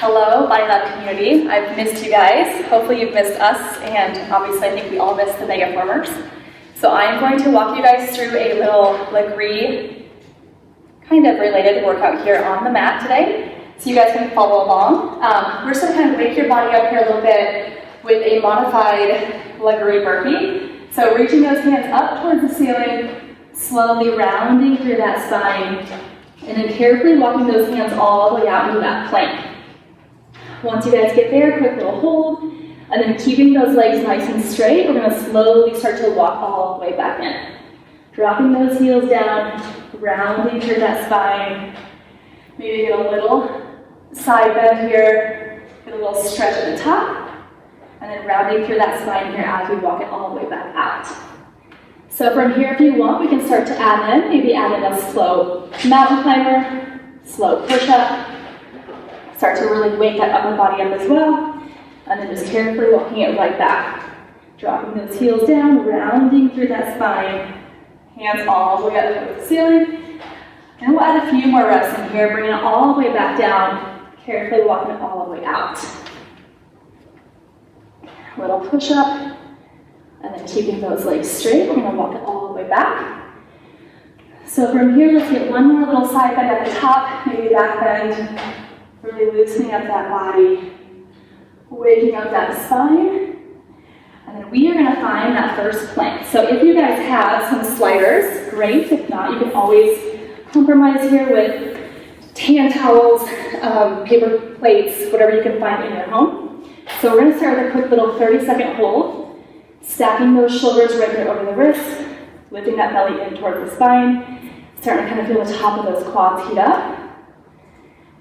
Hello, Body Lab community. I've missed you guys. Hopefully you've missed us, and obviously I think we all missed the mega formers. So I'm going to walk you guys through a little Legree kind of related workout here on the mat today, so you guys can follow along. We're just going to kind of wake your body up here a little bit with a modified Legree burpee. So reaching those hands up towards the ceiling, slowly rounding through that spine, and then carefully walking those hands all the way out into that plank. Once you guys get there, quick little hold, and then keeping those legs nice and straight, we're going to slowly start to walk all the way back in. Dropping those heels down, rounding through that spine. Maybe get a little side bend here, get a little stretch at the top, and then rounding through that spine here as we walk it all the way back out. So from here, if you want, we can start to add in, maybe add in a slow mountain climber, slow push-up. Start to really wake that upper body up as well, and then just carefully walking it right back. Dropping those heels down, rounding through that spine, hands all the way up towards the ceiling. And we'll add a few more reps in here, bringing it all the way back down, carefully walking it all the way out. Little push up, and then keeping those legs straight, we're going to walk it all the way back. So from here, let's get one more little side bend at the top, maybe back bend. Really loosening up that body, waking up that spine, and then we are going to find that first plank. So if you guys have some sliders, great. If not, you can always compromise here with tan towels, paper plates, whatever you can find in your home. So we're going to start with a quick little 30-second hold, stacking those shoulders right there over the wrists, lifting that belly in towards the spine, starting to kind of feel the top of those quads heat up.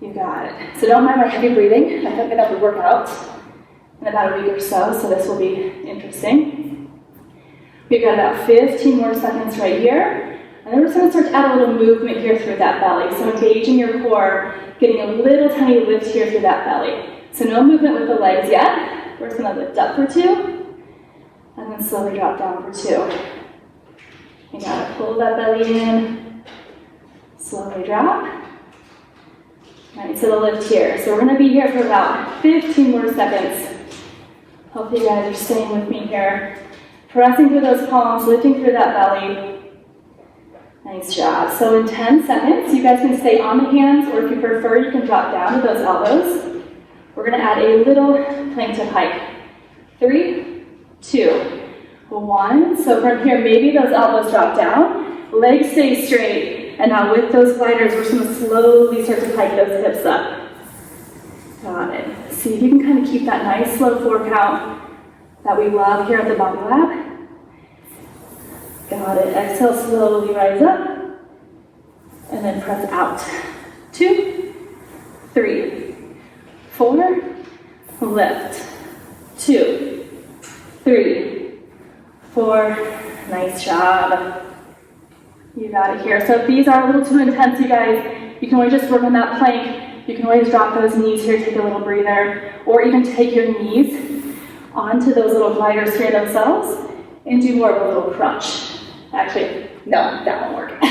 You got it. So don't mind my heavy breathing. I haven't been able to work out in about a week or so, so this will be interesting. We've got about 15 more seconds right here. And then we're just going to start to add a little movement here through that belly. So engaging your core, getting a little tiny lift here through that belly. So no movement with the legs yet. We're just going to lift up for 2, and then slowly drop down for 2. You got to pull that belly in, slowly drop. Alright, so the lift here. So we're going to be here for about 15 more seconds. Hopefully you guys are staying with me here. Pressing through those palms, lifting through that belly. Nice job. So in 10 seconds, you guys can stay on the hands, or if you prefer, you can drop down to those elbows. We're going to add a little plank to pike. 3, 2, 1. So from here, maybe those elbows drop down, legs stay straight. And now with those gliders, we're just going to slowly start to pike those hips up. Got it. See if you can kind of keep that nice slow 4 count that we love here at the Body Lab. Got it. Exhale, slowly rise up. And then press out. 2, 3, 4. Lift. 2, 3, 4. Nice job. You got it here. So if these are a little too intense, you guys, you can always just work on that plank. You can always drop those knees here, take a little breather, or even take your knees onto those little gliders here themselves and do more of a little crunch. Actually, no, that won't work.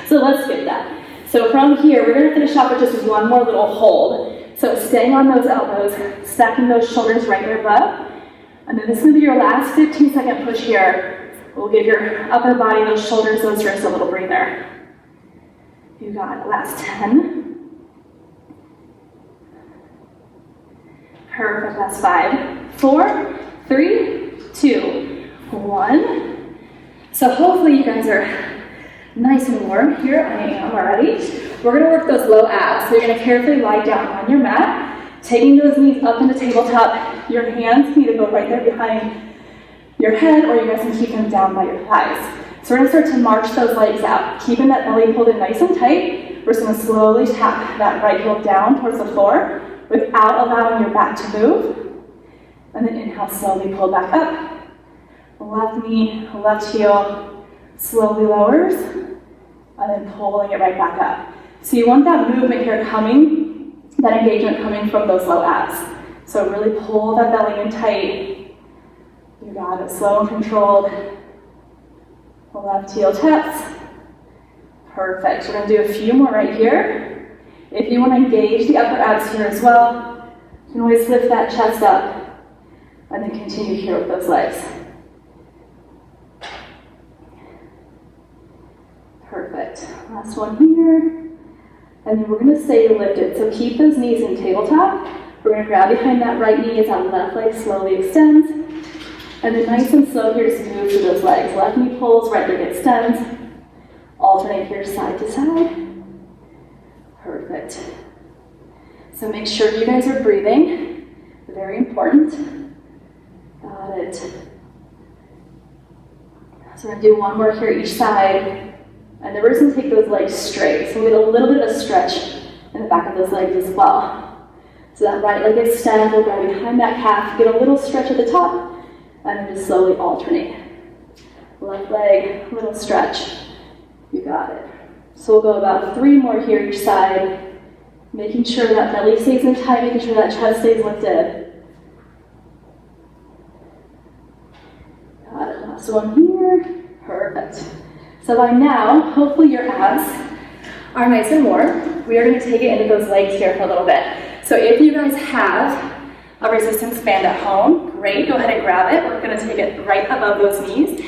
So let's skip that. So from here, we're going to finish off with just one more little hold. So staying on those elbows, stacking those shoulders right there above. And then this is going to be your last 15-second push here. We'll give your upper body, those shoulders, those wrists a little breather. You got it. Last 10. Perfect. Last 5, 4, 3, 2, 1. So hopefully you guys are nice and warm. Here I am already. We're going to work those low abs. So you're going to carefully lie down on your mat, taking those knees up into tabletop. Your hands can either go right there behind your head, or you guys can keep them down by your thighs. So we're going to start to march those legs out, keeping that belly pulled in nice and tight. We're just going to slowly tap that right heel down towards the floor without allowing your back to move. And then inhale, slowly pull back up. Left knee, left heel, slowly lowers, and then pulling it right back up. So you want that movement here coming, that engagement coming from those low abs. So really pull that belly in tight. You got it. Slow and controlled. Left heel taps. Perfect. We're going to do a few more right here. If you want to engage the upper abs here as well, you can always lift that chest up and then continue here with those legs. Perfect. Last one here. And then we're going to stay lifted. So keep those knees in tabletop. We're going to grab behind that right knee as that left leg slowly extends. And then nice and slow here, just move through those legs. Left knee pulls, right leg extends. Alternate here side to side. Perfect. So make sure you guys are breathing. Very important. Got it. So we're going to do one more here each side. And then we're just going to take those legs straight. So we get a little bit of a stretch in the back of those legs as well. So that right leg extends, we'll grab behind that calf, get a little stretch at the top, and then just slowly alternate. Left leg, little stretch. You got it. So we'll go about 3 more here each side, making sure that belly stays in tight, making sure that chest stays lifted. Got it. Last one here. Perfect. So by now, hopefully your abs are nice and warm. We are going to take it into those legs here for a little bit. So if you guys have a resistance band at home, great, go ahead and grab it. We're going to take it right above those knees.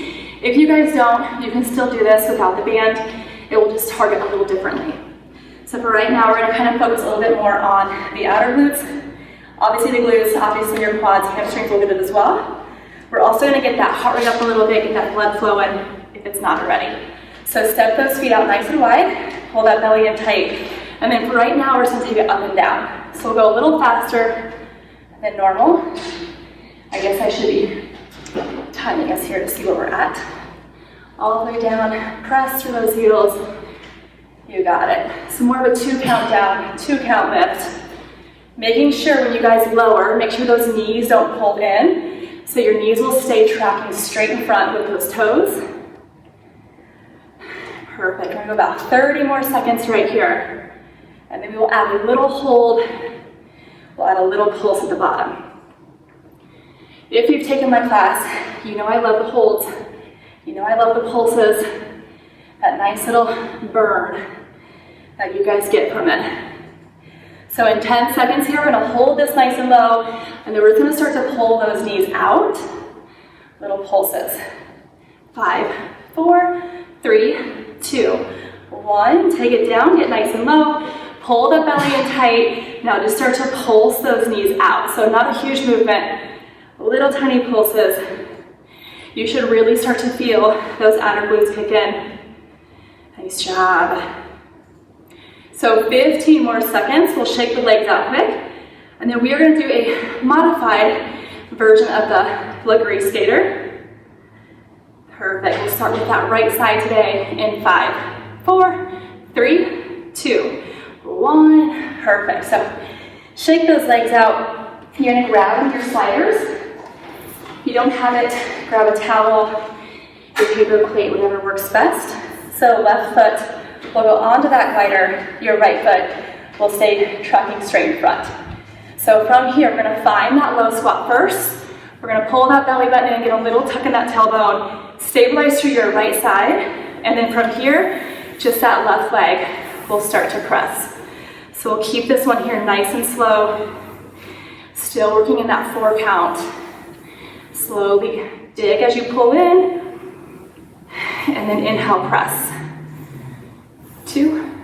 If you guys don't, you can still do this without the band. It will just target a little differently. So for right now, we're going to kind of focus a little bit more on the outer glutes. Obviously the glutes, obviously your quads, hamstrings will get it as well. We're also going to get that heart rate up a little bit, get that blood flowing if it's not already. So step those feet out nice and wide, hold that belly in tight. And then for right now, we're just going to take it up and down. So we'll go a little faster than normal. I guess I should be timing us here to see where we're at. All the way down, press through those heels. You got it. So more of a 2 count down, 2 count lift. Making sure when you guys lower, make sure those knees don't pull in. So your knees will stay tracking straight in front with those toes. Perfect. We're going to go about 30 more seconds right here. And then we will add a little hold. We'll add a little pulse at the bottom. If you've taken my class, you know I love the holds. You know I love the pulses. That nice little burn that you guys get from it. So in 10 seconds here, we're going to hold this nice and low, and then we're just going to start to pull those knees out. Little pulses. 5, 4, 3, 2, 1. Take it down, get nice and low. Pull the belly in tight. Now just start to pulse those knees out. So not a huge movement, little tiny pulses. You should really start to feel those outer glutes kick in. Nice job. So 15 more seconds. We'll shake the legs out quick. And then we are going to do a modified version of the flickery skater. Perfect. We'll start with that right side today in 5, 4, 3, 2, 1. Perfect. So shake those legs out. You're going to grab with your sliders. If you don't have it, grab a towel, your paper plate, whatever works best. So left foot will go onto that glider. Your right foot will stay tracking straight in front. So from here, we're going to find that low squat first. We're going to pull that belly button and get a little tuck in that tailbone. Stabilize through your right side. And then from here, just that left leg will start to press. So we'll keep this one here nice and slow. Still working in that 4 count. Slowly dig as you pull in. And then inhale, press. 2,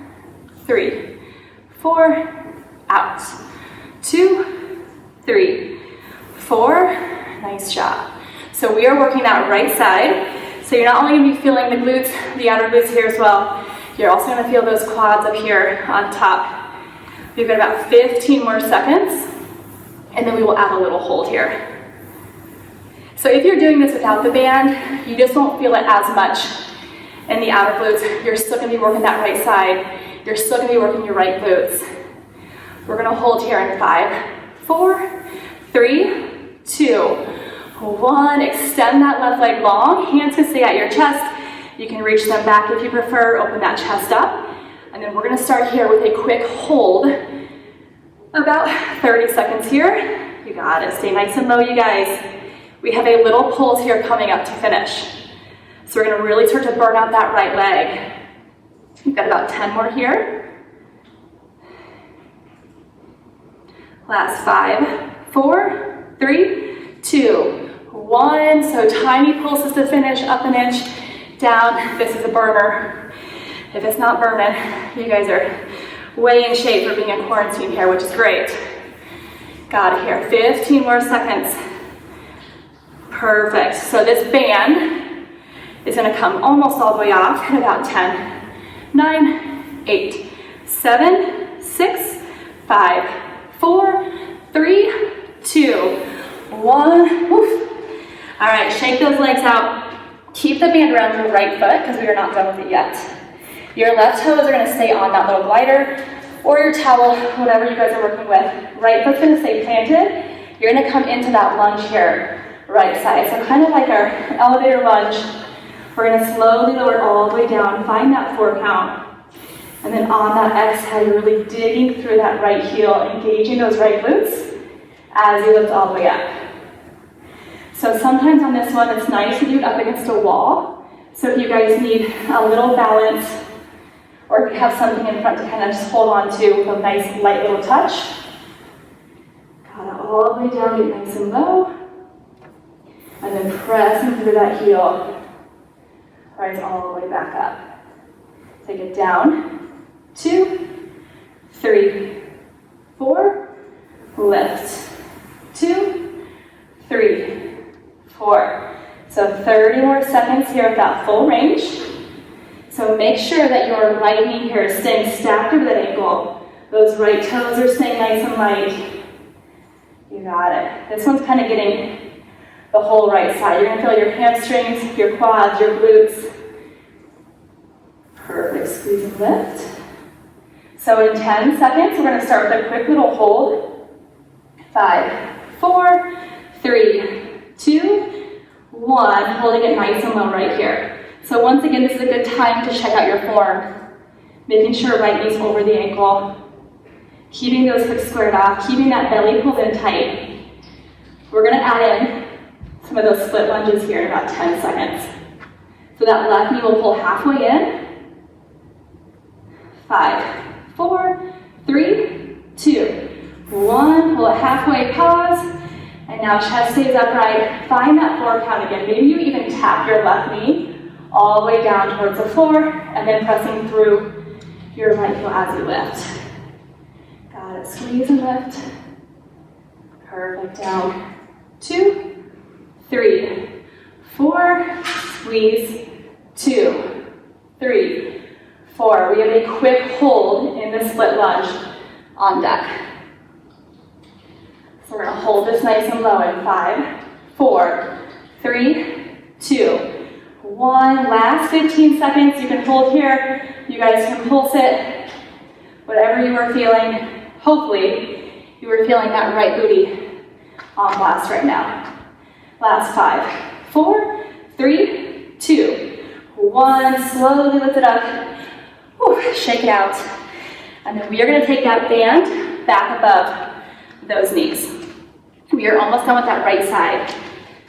3, 4, out. 2, 3, 4. Nice job. So we are working that right side. So you're not only going to be feeling the glutes, the outer glutes here as well, you're also going to feel those quads up here on top. We've got about 15 more seconds, and then we will add a little hold here. So if you're doing this without the band, you just won't feel it as much in the outer glutes. You're still going to be working that right side. You're still going to be working your right glutes. We're going to hold here in 5, 4, 3, 2, 1. Extend that left leg long. Hands can stay at your chest. You can reach them back if you prefer. Open that chest up. And then we're going to start here with a quick hold. About 30 seconds here. You got it. Stay nice and low, you guys. We have a little pulse here coming up to finish. So we're going to really start to burn out that right leg. We've got about 10 more here. Last 5, 4, 3, 2, 1. So tiny pulses to finish, up an inch, down. This is a burner. If it's not burning, you guys are way in shape for being in quarantine here, which is great. Got it here, 15 more seconds. Perfect, so this band is gonna come almost all the way off in about 10, 9, 8, 7, 6, 5, 4, 3, 2, 1. Woof. All right, shake those legs out. Keep the band around your right foot because we are not done with it yet. Your left toes are gonna stay on that little glider or your towel, whatever you guys are working with. Right foot's gonna stay planted. You're gonna come into that lunge here, right side. So kind of like our elevator lunge. We're gonna slowly lower all the way down, find that 4 count. And then on that exhale, you're really digging through that right heel, engaging those right glutes as you lift all the way up. So sometimes on this one, it's nice to do it up against a wall. So if you guys need a little balance, or if you have something in front to kind of just hold on to with a nice light little touch. Got it all the way down, get nice and low. And then pressing through that heel. Rise all the way back up. Take it down. 2, 3, 4. Lift. 2, 3, 4. So 30 more seconds here at that full range. So make sure that your right knee here is staying stacked over that ankle. Those right toes are staying nice and light. You got it. This one's kind of getting the whole right side. You're gonna feel your hamstrings, your quads, your glutes. Perfect, squeeze and lift. So in 10 seconds, we're gonna start with a quick little hold. 5, 4, 3, 2, 1. Holding it nice and low right here. So once again, this is a good time to check out your form. Making sure right knee's over the ankle. Keeping those hips squared off, keeping that belly pulled in tight. We're gonna add in some of those split lunges here in about 10 seconds. So that left knee will pull halfway in. 5, 4, 3, 2, 1. Pull it halfway, pause. And now chest stays upright. Find that 4 count again. Maybe you even tap your left knee all the way down towards the floor, and then pressing through your right heel as you lift. Got it, squeeze and lift. Perfect, down. 2, 3, 4, squeeze. 2, 3, 4. We have a quick hold in the split lunge on deck. So we're gonna hold this nice and low in 5, 4, 3, 2, 1. Last 15 seconds. You can hold here. You guys can pulse it. Whatever you are feeling. Hopefully, you are feeling that right booty on blast right now. Last 5, 4, 3, 2, 1. Slowly lift it up. Whew, shake it out. And then we are going to take that band back above those knees. We are almost done with that right side.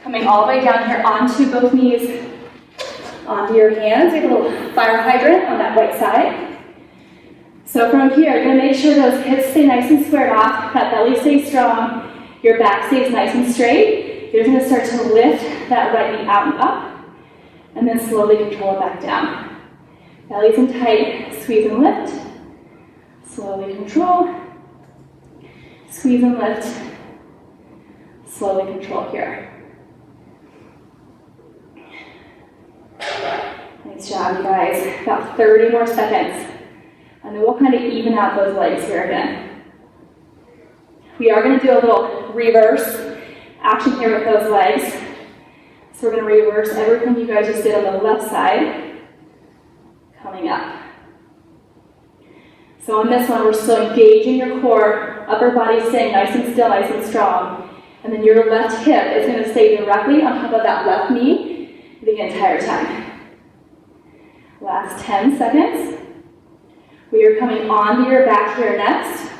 Coming all the way down here onto both knees. Onto your hands, like a little fire hydrant on that right side. So from here, you're gonna make sure those hips stay nice and squared off, that belly stays strong, your back stays nice and straight. You're gonna start to lift that right knee out and up, and then slowly control it back down. Belly's in tight, squeeze and lift. Slowly control. Squeeze and lift. Slowly control here. Nice job, you guys. About 30 more seconds. And then we'll kind of even out those legs here again. We are going to do a little reverse action here with those legs. So we're going to reverse everything you guys just did on the left side. Coming up. So on this one, we're still engaging your core, upper body staying nice and still, nice and strong. And then your left hip is going to stay directly on top of that left knee the entire time. Last 10 seconds. We are coming onto your back here next.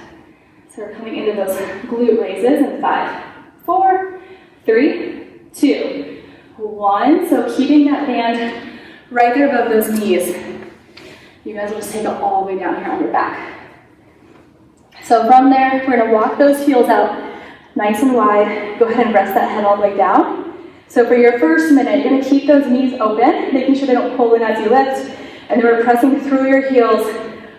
So we're coming into those glute raises in 5, 4, 3, 2, 1. So keeping that band right there above those knees. You guys will just take it all the way down here on your back. So from there, we're gonna walk those heels out nice and wide. Go ahead and rest that head all the way down. So for your first minute, you're gonna keep those knees open, making sure they don't pull in as you lift. And then we're pressing through your heels.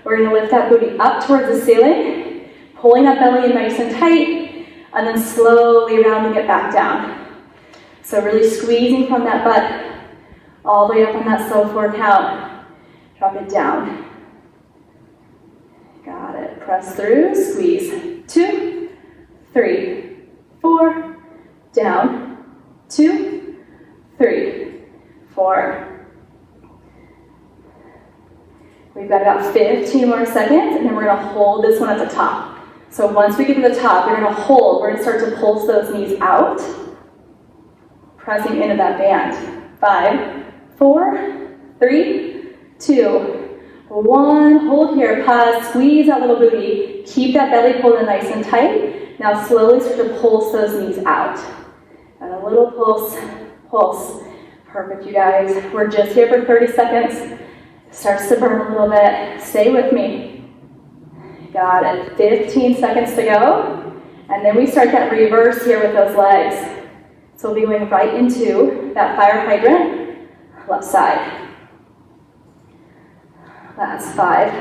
We're gonna lift that booty up towards the ceiling, pulling that belly in nice and tight, and then slowly rounding it back down. So really squeezing from that butt all the way up on that slow 4 count. Drop it down. Got it. Press through, squeeze. 2, 3, 4, down. 2, 3, 4. We've got about 15 more seconds, and then we're gonna hold this one at the top. So once we get to the top, we're gonna hold. We're gonna start to pulse those knees out, pressing into that band. 5, 4, 3, 2, 1. Hold here, pause, squeeze that little booty. Keep that belly pulled in nice and tight. Now slowly start to pulse those knees out. And a little pulse, pulse. Perfect, you guys. We're just here for 30 seconds. Starts to burn a little bit. Stay with me. Got it. 15 seconds to go. And then we start that reverse here with those legs. So we'll be going right into that fire hydrant, left side. That's 5,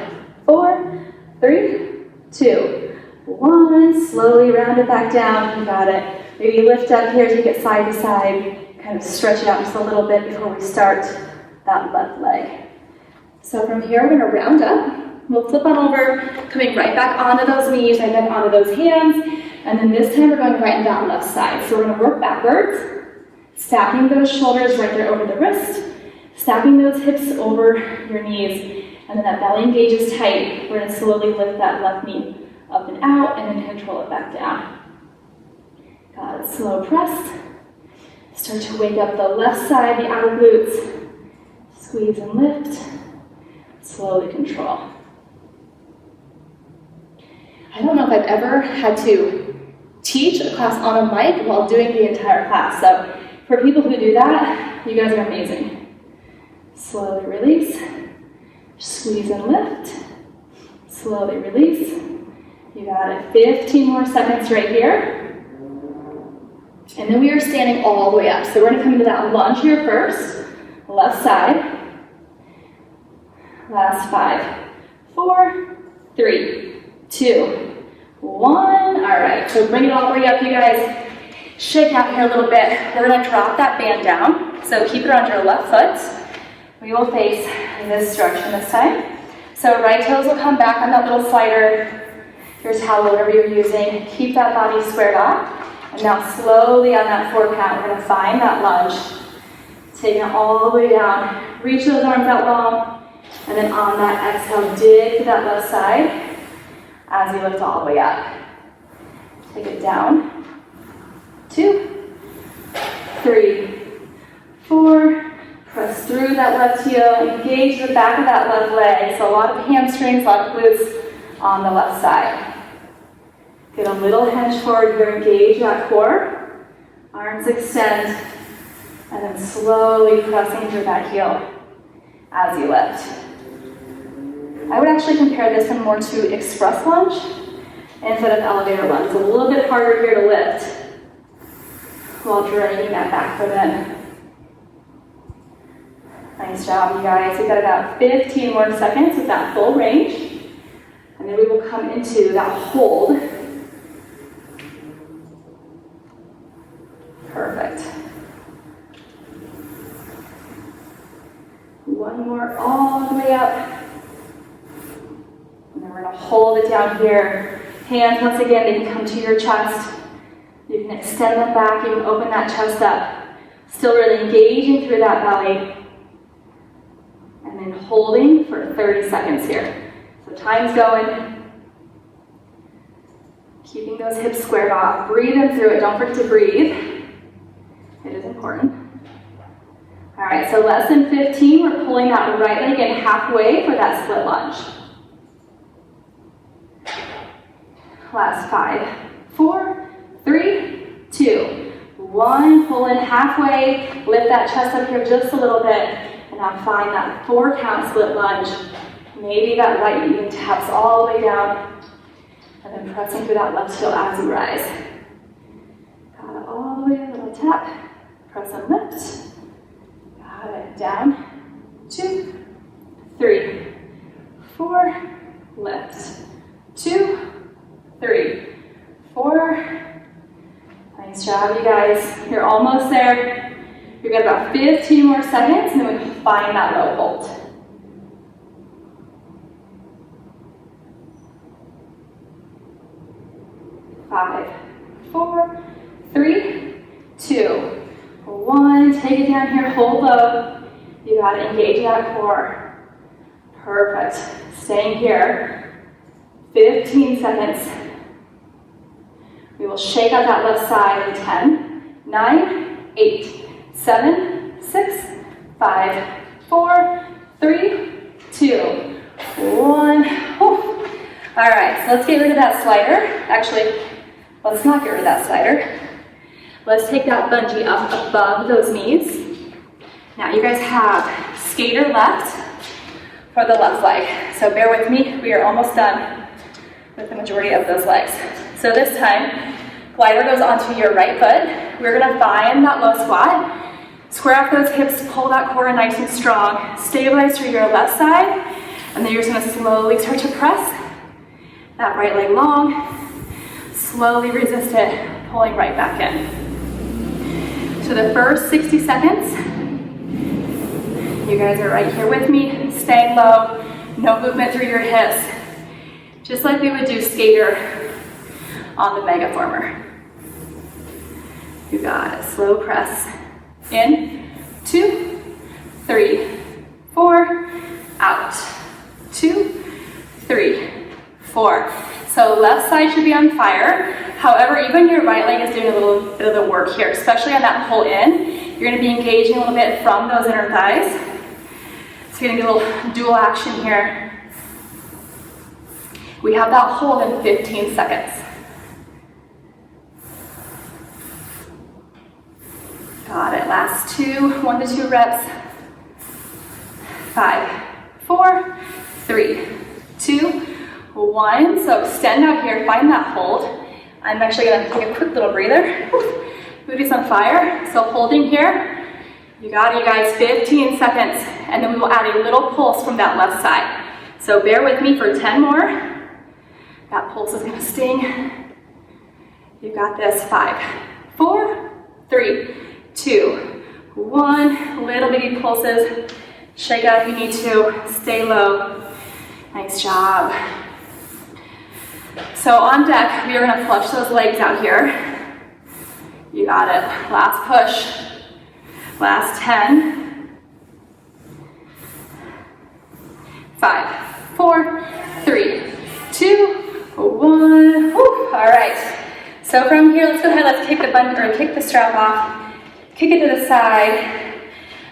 4, 3, 2, 1. Slowly round it back down. You got it. Maybe lift up here, take it side to side. Kind of stretch it out just a little bit before we start that left leg. So from here, we're gonna round up. We'll flip on over, coming right back onto those knees, right back onto those hands. And then this time we're going right into that left side. So we're gonna work backwards, stacking those shoulders right there over the wrist, stacking those hips over your knees, and then that belly engages tight. We're gonna slowly lift that left knee up and out, and then control it back down. Got it, slow press. Start to wake up the left side, the outer glutes. Squeeze and lift. Slowly control. I don't know if I've ever had to teach a class on a mic while doing the entire class. So for people who do that, you guys are amazing. Slowly release. Squeeze and lift. Slowly release. You got it. 15 more seconds right here. And then we are standing all the way up. So we're going to come into that lunge here first. Left side. Last 5, 4, 3, 2, 1. All right, so bring it all the way up, you guys. Shake out here a little bit. We're gonna drop that band down. So keep it on your left foot. We will face this direction this time. So right toes will come back on that little slider. Your towel, whatever you're using. Keep that body squared off. And now slowly on that 4 count, we're gonna find that lunge. Taking it all the way down. Reach those arms out long. And then on that exhale, dig to that left side as you lift all the way up. Take it down. 2, 3, 4. Press through that left heel. Engage the back of that left leg. So a lot of hamstrings, a lot of glutes on the left side. Get a little hinge forward here. Engage that core. Arms extend. And then slowly pressing through that heel as you lift. I would actually compare this one more to express lunge instead of elevator lunge. It's a little bit harder here to lift while draining that back foot in. Nice job, you guys. We've got about 15 more seconds with that full range. And then we will come into that hold. Perfect. One more all the way up. And then we're gonna hold it down here. Hands, once again, they can come to your chest. You can extend them back, you can open that chest up. Still really engaging through that belly. And then holding for 30 seconds here. So time's going. Keeping those hips squared off. Breathing through it, don't forget to breathe. It is important. All right, so less than 15, we're pulling that right leg in halfway for that split lunge. Last 5, 4, 3, 2, 1. Pull in halfway, lift that chest up here just a little bit, and now find that 4 count split lunge. Maybe that right knee taps all the way down. And then pressing through that left heel as you rise. Got it all the way, a little tap. Press and lift. Got it, down. 2, 3, 4, lift. 2, 3, 4. Nice job, you guys. You're almost there. You've got about 15 more seconds, and then we can find that low hold. 5, 4, 3, 2, 1. Take it down here, hold low. You got to engage that core. Perfect. Staying here. 15 seconds. We will shake out that left side in 10, 9, 8, 7, 6, 5, 4, 3, 2, 1. Whew. All right, so let's get rid of that slider. Actually, let's not get rid of that slider. Let's take that bungee up above those knees. Now you guys have skater left for the left leg. So bear with me, we are almost done with the majority of those legs. So this time, glider goes onto your right foot. We're gonna find that low squat. Square off those hips, pull that core nice and strong. Stabilize through your left side, and then you're just gonna slowly start to press that right leg long. Slowly resist it, pulling right back in. So the first 60 seconds, you guys are right here with me, staying low, no movement through your hips. Just like we would do skater on the megaformer. You got it, slow press. In, 2, 3, 4, out. 2, 3, 4. So left side should be on fire. However, even your right leg is doing a little bit of the work here, especially on that pull in. You're gonna be engaging a little bit from those inner thighs. So you're gonna get a little dual action here. We have that hold in 15 seconds. Got it, last 1 to 2 reps. 5, 4, 3, 2, 1. So extend out here, find that hold. I'm actually gonna take a quick little breather. Booty's on fire, so holding here. You got it, you guys, 15 seconds. And then we will add a little pulse from that left side. So bear with me for 10 more. That pulse is gonna sting. You got this, 5, 4, 3, 2, 1. Little bitty pulses. Shake out if you need to. Stay low. Nice job. So on deck, we are gonna flush those legs out here. You got it. Last push. Last 10. 5, 4, 3, 2, 1. Whew. All right. So from here, let's go ahead. Let's kick the strap off. Kick it to the side,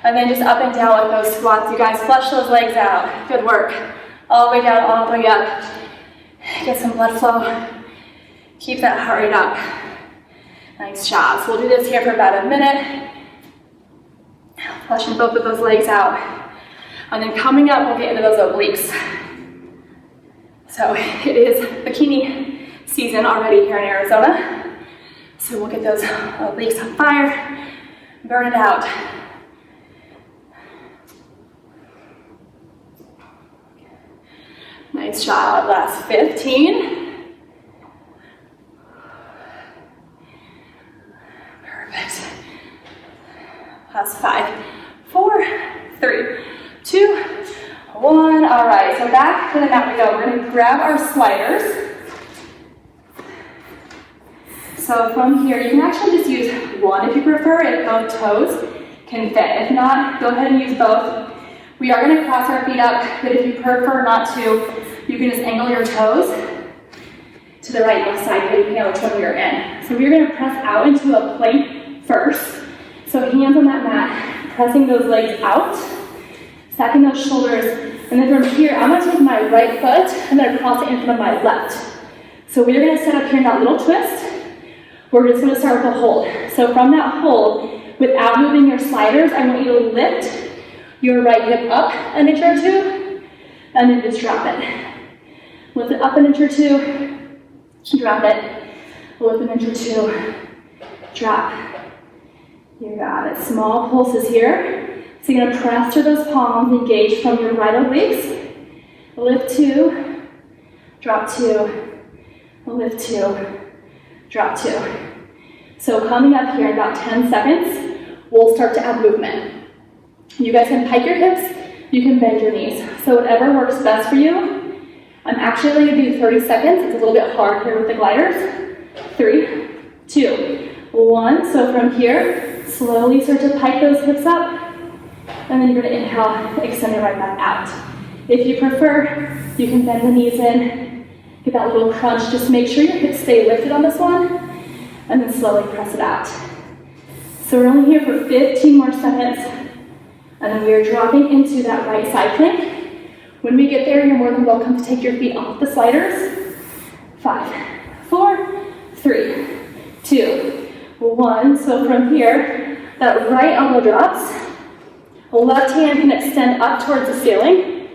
and then just up and down with those squats. You guys flush those legs out. Good work. All the way down, all the way up. Get some blood flow. Keep that heart rate up. Nice job. So we'll do this here for about a minute. Flushing both of those legs out. And then coming up, we'll get into those obliques. So it is bikini season already here in Arizona. So we'll get those obliques on fire. Burn it out. Nice job, last 15. Perfect. Last 5, 4, 3, 2, 1. All right, so back to the mat we go. We're gonna grab our sliders. So from here, you can actually just use one if you prefer, if both toes can fit. If not, go ahead and use both. We are gonna cross our feet up, but if you prefer not to, you can just angle your toes to the right left side, depending on which one you're in. So we're gonna press out into a plank first. So hands on that mat, pressing those legs out, stacking those shoulders, and then from here, I'm gonna take my right foot and then cross it in front of my left. So we're gonna set up here in that little twist. We're just gonna start with a hold. So from that hold, without moving your sliders, I want you to lift your right hip up an inch or two, and then just drop it. Lift it up an inch or two, Drop it. Lift an inch or two. Drop. You got it. Small pulses here. So you're gonna press through those palms, engage from your right obliques. Lift 2, drop 2, lift 2, drop 2. So coming up here in about 10 seconds, we'll start to add movement. You guys can pike your hips, you can bend your knees. So whatever works best for you. I'm actually going to do 30 seconds. It's a little bit hard here with the gliders. 3, 2, 1. So from here, slowly start to pike those hips up. And then you're going to inhale, extend it right back out. If you prefer, you can bend the knees in, get that little crunch. Just make sure your hips stay lifted on this one, and then slowly press it out. So we're only here for 15 more seconds, and then we are dropping into that right side plank. When we get there, you're more than welcome to take your feet off the sliders. 5, 4, 3, 2, 1. So from here, that right elbow drops. Left hand can extend up towards the ceiling.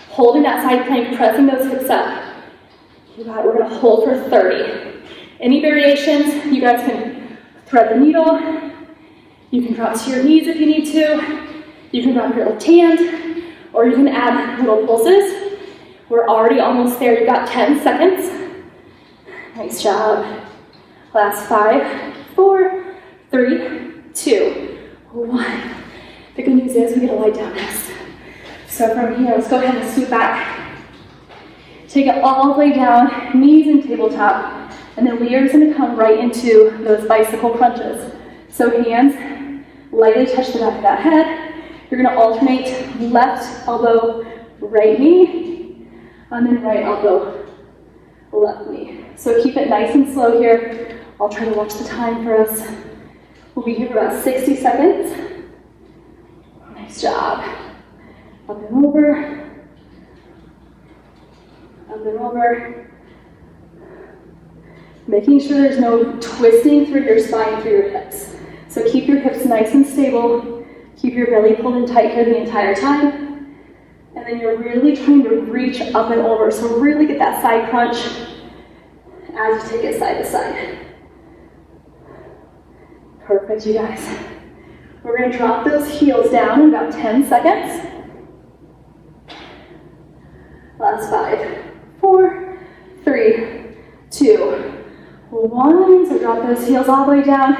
Holding that side plank, pressing those hips up. You got it. We're going to hold for 30. Any variations, you guys can thread the needle. You can drop to your knees if you need to. You can drop your left hand, or you can add little pulses. We're already almost there. You've got 10 seconds. Nice job. Last 5, 4, 3, 2, 1. The good news is we get to lie down next. So from here, let's go ahead and scoot back. Take it all the way down, knees and tabletop, and then we are just gonna come right into those bicycle crunches. So hands lightly touch the back of that head. You're gonna alternate left elbow, right knee, and then right elbow, left knee. So keep it nice and slow here. I'll try to watch the time for us. We'll be here for about 60 seconds. Nice job. Up and over. Up and over. Making sure there's no twisting through your spine, through your hips. So keep your hips nice and stable. Keep your belly pulled in tight here the entire time. And then you're really trying to reach up and over. So really get that side crunch as you take it side to side. Perfect, you guys. We're going to drop those heels down in about 10 seconds. Last 5, 4, 3, 2, 1. So drop those heels all the way down.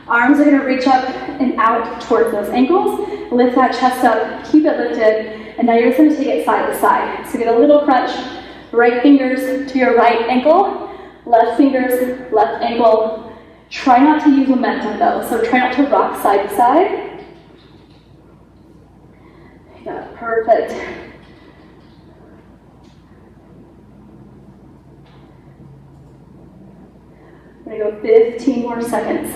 Arms are going to reach up and out towards those ankles. Lift that chest up, keep it lifted. And now you're just going to take it side to side. So get a little crunch. Right fingers to your right ankle. Left fingers, left ankle. Try not to use momentum though. So try not to rock side to side. Yeah, perfect. I'm going to go 15 more seconds.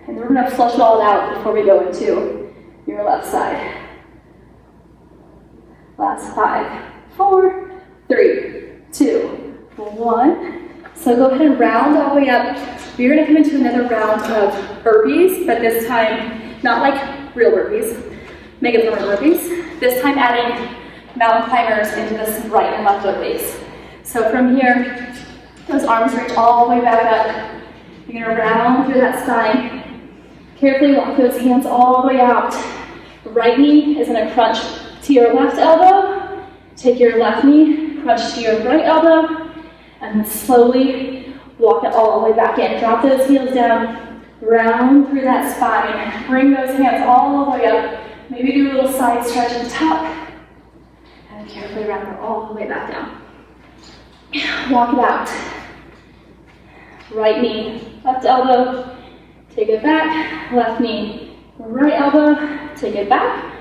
And we're going to flush it all out before we go into your left side. Last 5, 4, 3, 2, 1. So go ahead and round all the way up. We're going to come into another round of burpees, but this time not like real burpees, Megan Thorne burpees. This time adding mountain climbers into this right and left obliques. So from here, those arms reach all the way back up. You're going to round through that spine. Carefully walk those hands all the way out. Right knee is going to crunch to your left elbow. Take your left knee, crunch to your right elbow, and then slowly walk it all the way back in. Drop those heels down, round through that spine. Bring those hands all the way up. Maybe do a little side stretch at the top, and carefully round it all the way back down. Walk it out. Right knee, left elbow, take it back. Left knee, right elbow, take it back.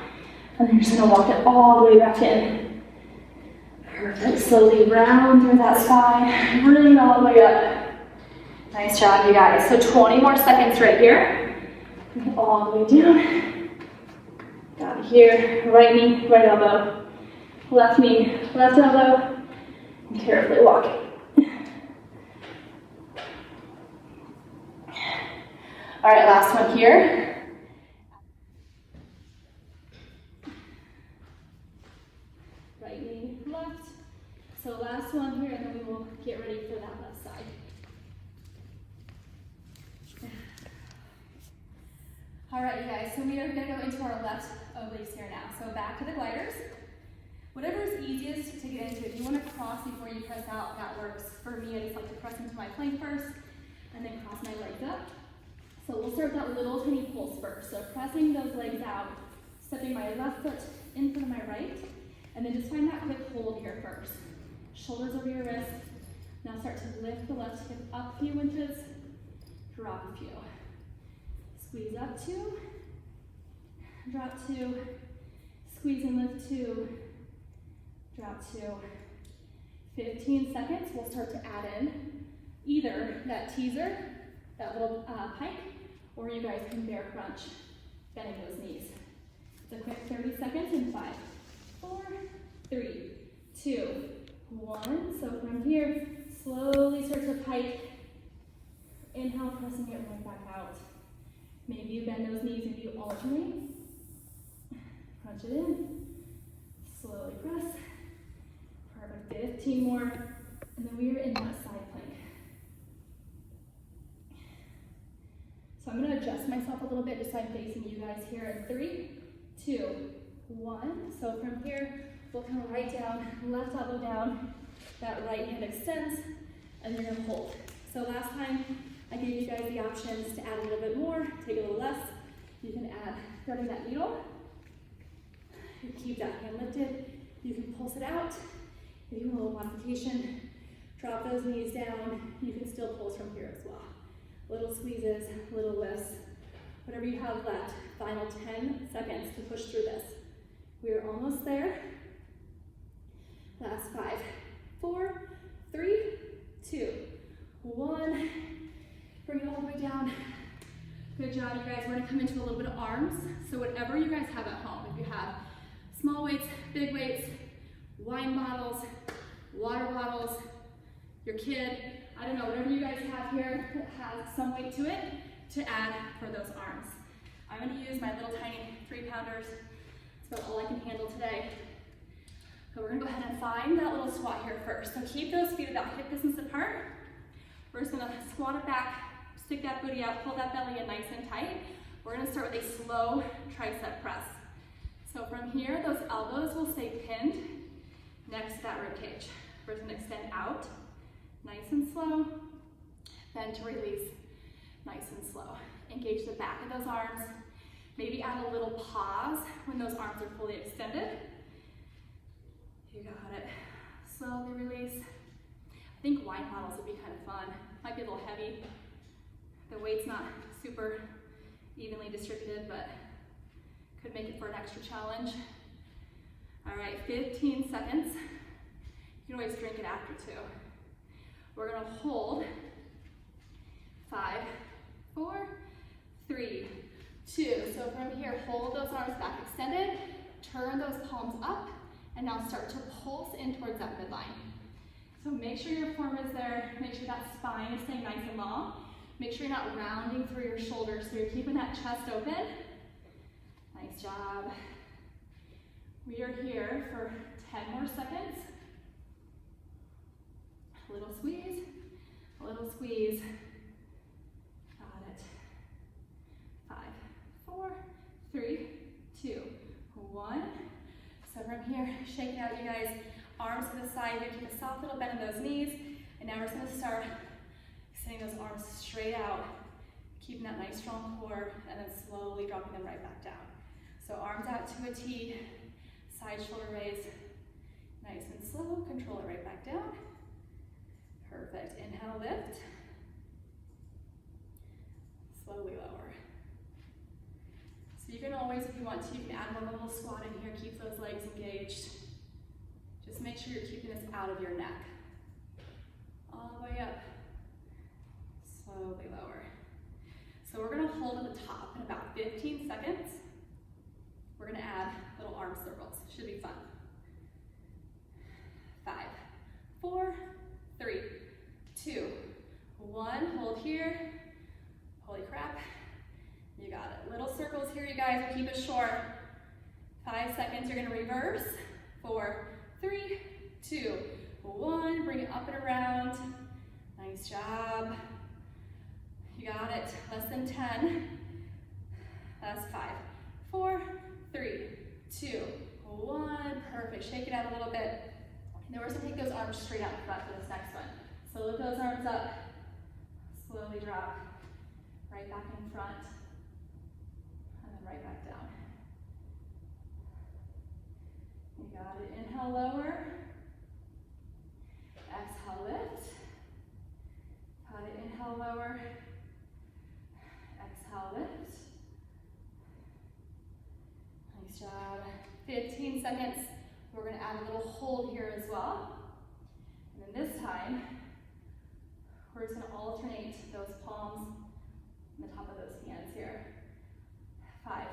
And then you're just going to walk it all the way back in. Perfect. Slowly round through that spine, bring it all the way up. Nice job, you guys. So 20 more seconds right here. All the way down. Got it here. Right knee, right elbow. Left knee, left elbow. And carefully walk it. All right, last one here. Right knee, left. So last one here, and then we will get ready for that left side. All right, you guys, so we are gonna go into our left obliques here now. So back to the gliders. Whatever is easiest to get into. If you wanna cross before you press out, that works. For me, I just like to press into my plank first, and then cross my legs up. So we'll start that little tiny pulse first. So pressing those legs out, stepping my left foot in front of my right, and then just find that quick hold here first. Shoulders over your wrist. Now start to lift the left hip up a few inches, drop a few. Squeeze up 2, drop 2, squeeze and lift 2, drop 2. 15 seconds, we'll start to add in either that teaser, that little pike, or you guys can bear crunch, bending those knees. It's a quick 30 seconds in 5, 4, 3, 2, 1. So from here, slowly start to pike. Inhale, pressing it right back out. Maybe you bend those knees and you alternate. Crunch it in. Slowly press. Perfect. 15 more. And then we are in that side plank. So I'm going to adjust myself a little bit just so I'm facing you guys here in 3, 2, 1. So from here, we'll come right down, left elbow down. That right hand extends, and you're going to hold. So last time, I gave you guys the options to add a little bit more, take a little less. You can add threading that needle. You keep that hand lifted. You can pulse it out. If you want a little modification, drop those knees down. You can still pulse from here as well. Little squeezes, little lifts. Whatever you have left, final 10 seconds to push through this. We are almost there. Last 5, 4, 3, 2, 1. Bring it all the way down. Good job, you guys. We're gonna come into a little bit of arms. So whatever you guys have at home, if you have small weights, big weights, wine bottles, water bottles, your kid, I don't know, whatever you guys have here that has some weight to it, to add for those arms. I'm gonna use my little tiny 3-pounders. That's about all I can handle today. So we're gonna go ahead and find that little squat here first. So keep those feet about hip distance apart. We're just gonna squat it back, stick that booty out, pull that belly in nice and tight. We're gonna start with a slow tricep press. So from here, those elbows will stay pinned next to that rib cage. We're just gonna extend out, nice and slow, then to release, nice and slow. Engage the back of those arms. Maybe add a little pause when those arms are fully extended. You got it. Slowly release. I think wine bottles would be kind of fun. Might be a little heavy. The weight's not super evenly distributed, but could make it for an extra challenge. All right, 15 seconds. You can always drink it after too. We're gonna hold. 5, 4, 3, 2. So from here, hold those arms back extended, turn those palms up, and now start to pulse in towards that midline. So make sure your form is there, make sure that spine is staying nice and long. Make sure you're not rounding through your shoulders, so you're keeping that chest open. Nice job. We are here for 10 more seconds. A little squeeze, a little squeeze. Got it. 5, 4, 3, 2, 1. So from here, shake it out, you guys. Arms to the side, you're gonna keep a soft little bend in those knees. And now we're just gonna start extending those arms straight out, keeping that nice strong core, and then slowly dropping them right back down. So arms out to a T, side shoulder raise, nice and slow, control it right back down. Perfect, inhale, lift. Slowly lower. So you can always, if you want to, you can add one little squat in here, keep those legs engaged. Just make sure you're keeping this out of your neck. All the way up. Slowly lower. So we're gonna hold at the top in about 15 seconds. We're gonna add little arm circles. Should be fun. 5, 4, 3, 2, 1. Hold here. Holy crap. You got it. Little circles here, you guys. We'll keep it short. 5 seconds. You're gonna reverse. 4, 3, 2, 1. Nice job. You got it. Less than 10. That's 5, 4, 3, 2, 1. Perfect. Shake it out a little bit. And then we're just gonna take those arms straight out in front for this next one. So lift those arms up, slowly drop, right back in front, and then right back down. You got it. Inhale, lower. Exhale, lift. Got it. Inhale, lower. Exhale, lift. Nice job. 15 seconds. We're going to add a little hold here as well. And then this time, we're just going to alternate those palms on the top of those hands here. 5,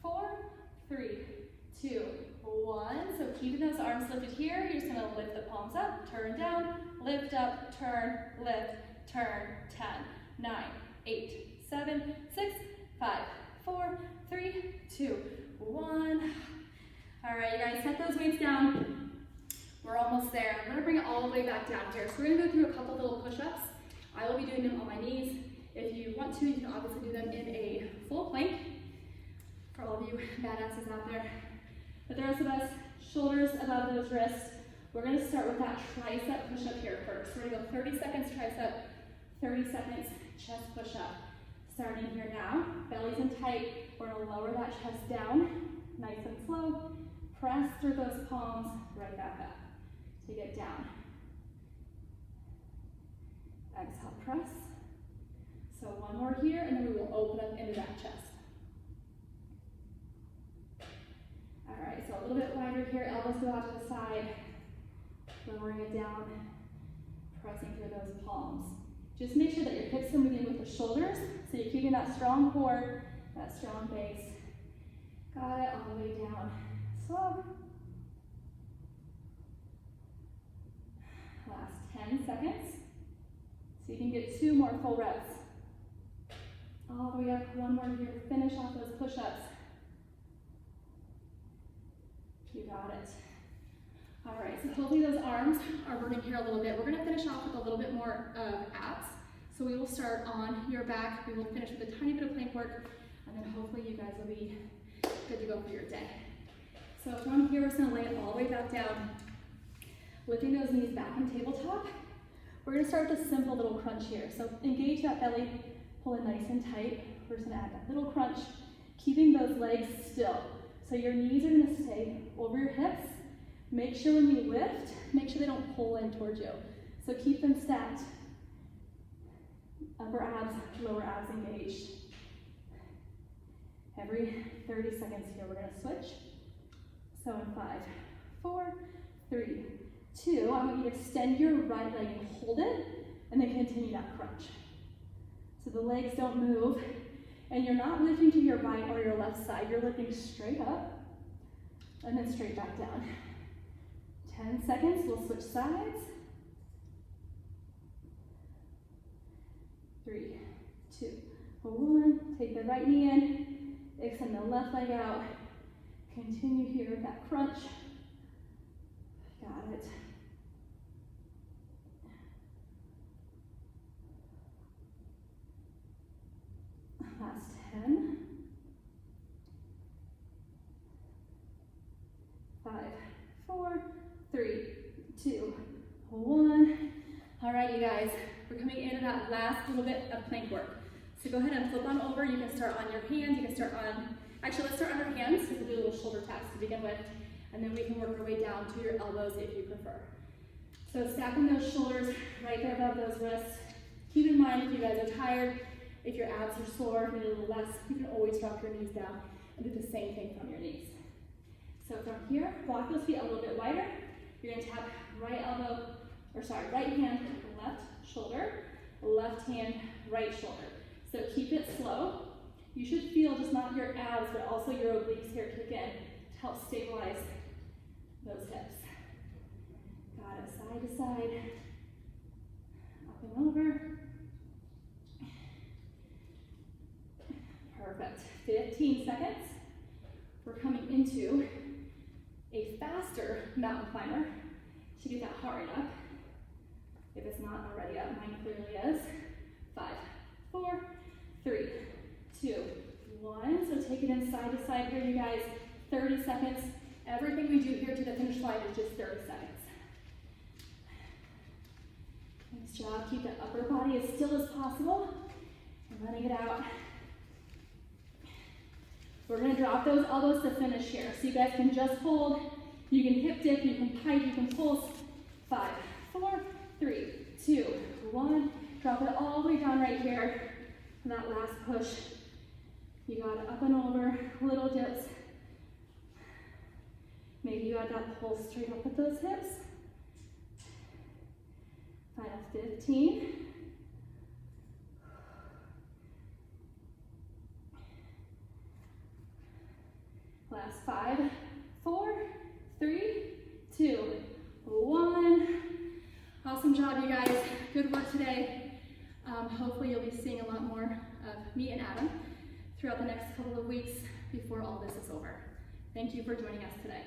4, 3, 2, 1. So keeping those arms lifted here, you're just going to lift the palms up, turn down, lift up, turn, lift, turn. 10, 9, 8, 7, 6, 5, 4, 3, 2, 1. All right, you guys, set those weights down. We're almost there. I'm gonna bring it all the way back down here. So we're gonna go through a couple little push-ups. I will be doing them on my knees. If you want to, you can obviously do them in a full plank for all of you badasses out there. But the rest of us, shoulders above those wrists. We're gonna start with that tricep push-up here first. We're gonna go 30 seconds tricep, 30 seconds chest push-up. Starting here now, belly's in tight. We're gonna lower that chest down, nice and slow. Press through those palms, right back up. Take it down. Exhale, press. So one more here, and then we will open up into that chest. All right, so a little bit wider here, elbows go out to the side. Lowering it down, pressing through those palms. Just make sure that your hips are moving with the shoulders, so you're keeping that strong core, that strong base. Got it, all the way down. Slow. Last 10 seconds. So you can get 2 more full reps. All the way up, one more here. Finish off those push-ups. You got it. All right, so hopefully those arms are working here a little bit. We're gonna finish off with a little bit more of abs. So we will start on your back. We will finish with a tiny bit of plank work, and then hopefully you guys will be good to go for your day. So from here, we're just gonna lay it all the way back down, lifting those knees back in tabletop. We're gonna start with a simple little crunch here. So engage that belly, pull it nice and tight. We're just gonna add that little crunch, keeping those legs still. So your knees are gonna stay over your hips. Make sure when you lift, make sure they don't pull in towards you. So keep them stacked. Upper abs, lower abs engaged. Every 30 seconds here, we're gonna switch. So in 5, 4, 3, 2, I want you to extend your right leg and hold it, and then continue that crunch. So the legs don't move, and you're not lifting to your right or your left side, you're lifting straight up, and then straight back down. 10 seconds, we'll switch sides. 3, 2, 1, take the right knee in, extend the left leg out, continue here with that crunch. Got it. Last 10. 5, 4, 3, 2, 1. All right, you guys, we're coming into that last little bit of plank work. So go ahead and flip on over. You can start on your hands. You can start on, actually, let's start on our hands. So we'll do a little shoulder taps to begin with, and then we can work our way down to your elbows if you prefer. So stacking those shoulders right there above those wrists. Keep in mind if you guys are tired, if your abs are sore, if you need a little less, you can always drop your knees down and do the same thing from your knees. So from here, walk those feet a little bit wider. You're gonna tap right hand, left shoulder, left hand, right shoulder. So keep it slow. You should feel just not your abs, but also your obliques here kick in to help stabilize those hips. Got it, side to side, up and over. Perfect, 15 seconds. We're coming into a faster mountain climber to get that heart rate up. if it's not already up. Mine clearly is. 5, 4, 3, 2, 1. So take it in side to side here, you guys. 30 seconds. Everything we do here to the finish line is just 30 seconds. Nice job. Keep the upper body as still as possible and letting it out. We're going to drop those elbows to finish here. So you guys can just hold. You can hip dip, you can pike, you can pulse. 5, 4, 3, 2, 1. Drop it all the way down right here. And that last push. You got it up and over, little dips. Maybe you add that pulse straight up with those hips. Final 15. Last 5, 4, 3, 2, 1. Awesome job, you guys. Good work today. Hopefully you'll be seeing a lot more of me and Adam throughout the next couple of weeks before all this is over. Thank you for joining us today.